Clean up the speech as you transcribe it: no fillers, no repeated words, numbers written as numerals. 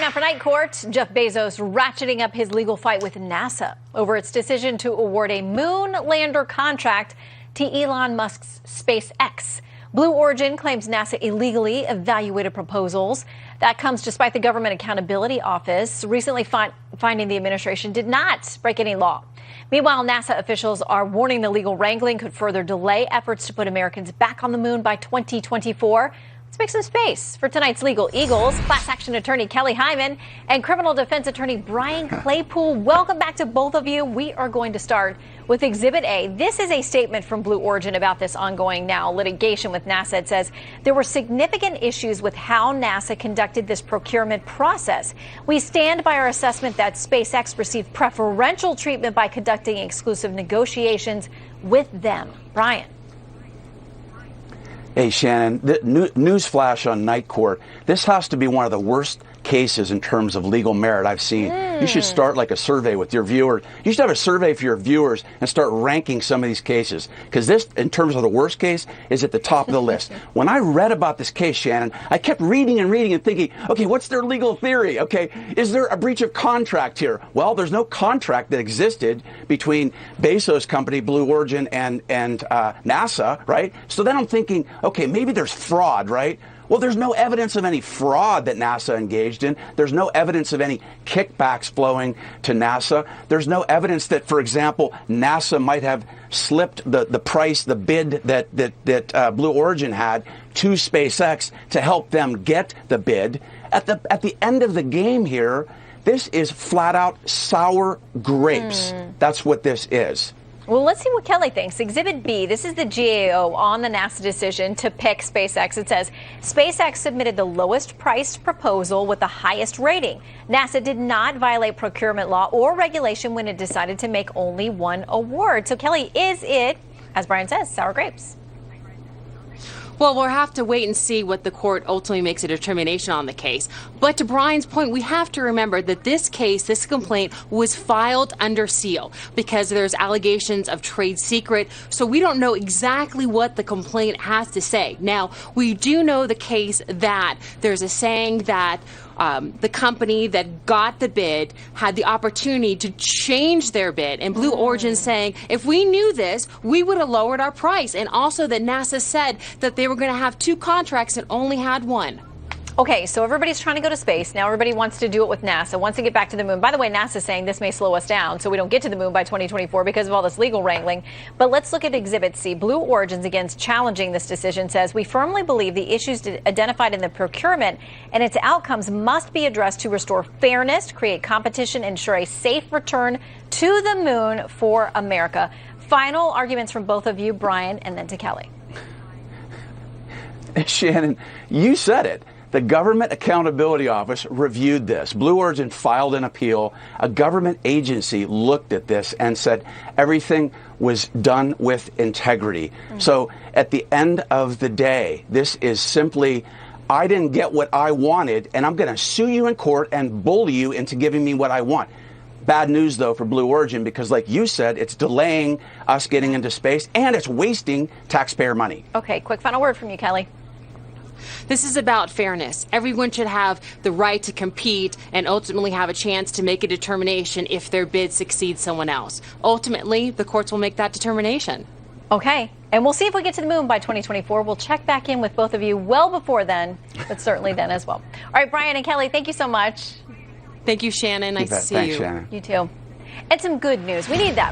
Time out for Night Court. Jeff Bezos ratcheting up his legal fight with NASA over its decision to award a moon lander contract to Elon Musk's SpaceX. Blue Origin claims NASA illegally evaluated proposals. That comes despite the Government Accountability Office recently finding the administration did not break any law. Meanwhile, NASA officials are warning the legal wrangling could further delay efforts to put Americans back on the moon by 2024. Let's make some space for tonight's Legal Eagles. Class action attorney Kelly Hyman and criminal defense attorney Brian Claypool. Welcome back to both of you. We are going to start with Exhibit A. This is a statement from Blue Origin about this ongoing now litigation with NASA. It says there were significant issues with how NASA conducted this procurement process. We stand by our assessment that SpaceX received preferential treatment by conducting exclusive negotiations with them. Brian. Hey, Shannon, news flash on Night Court. This has to be one of the worst cases in terms of legal merit I've seen. You should start like a survey with your viewers. You should have a survey for your viewers and start ranking some of these cases, because this, in terms of the worst case, is at the top of the list. When I read about this case, Shannon, I kept reading and reading and thinking, okay, what's their legal theory? Okay, is there a breach of contract here? Well, there's no contract that existed between Bezos' company, Blue Origin, and NASA, right? So then I'm thinking, okay, maybe there's fraud, right? Well, there's no evidence of any fraud that NASA engaged in. There's no evidence of any kickbacks flowing to NASA. There's no evidence that, for example, NASA might have slipped the price, the bid that Blue Origin had to SpaceX to help them get the bid. At the end of the game here, this is flat out sour grapes. That's what this is. Well, let's see what Kelly thinks. Exhibit B, this is the GAO on the NASA decision to pick SpaceX. It says SpaceX submitted the lowest priced proposal with the highest rating. NASA did not violate procurement law or regulation when it decided to make only one award. So, Kelly, is it, as Brian says, sour grapes? Well, we'll have to wait and see what the court ultimately makes a determination on the case. But to Brian's point, we have to remember that this case, this complaint, was filed under seal because there's allegations of trade secret. So we don't know exactly what the complaint has to say. Now, we do know the case that there's a saying that the company that got the bid had the opportunity to change their bid. And Blue Origin saying, if we knew this, we would have lowered our price. And also that NASA said that they were going to have two contracts and only had one. Okay, so everybody's trying to go to space. Now everybody wants to do it with NASA, wants to get back to the moon. By the way, NASA's saying this may slow us down so we don't get to the moon by 2024 because of all this legal wrangling. But let's look at Exhibit C. Blue Origins, again, challenging this decision, says, we firmly believe the issues identified in the procurement and its outcomes must be addressed to restore fairness, create competition, ensure a safe return to the moon for America. Final arguments from both of you, Brian, and then to Kelly. Shannon, you said it. The Government Accountability Office reviewed this. Blue Origin filed an appeal. A government agency looked at this and said everything was done with integrity. So at the end of the day, this is simply, I didn't get what I wanted, and I'm going to sue you in court and bully you into giving me what I want. Bad news, though, for Blue Origin, because like you said, it's delaying us getting into space, and it's wasting taxpayer money. Okay, quick final word from you, Kelly. This is about fairness. Everyone should have the right to compete and ultimately have a chance to make a determination if their bid succeeds someone else. Ultimately, the courts will make that determination. Okay, and we'll see if we get to the moon by 2024. We'll check back in with both of you well before then, but certainly then as well. All right, Brian and Kelly, thank you so much. Thank you, Shannon. Nice to see you. Thanks, Shannon. You too. And some good news. We need that.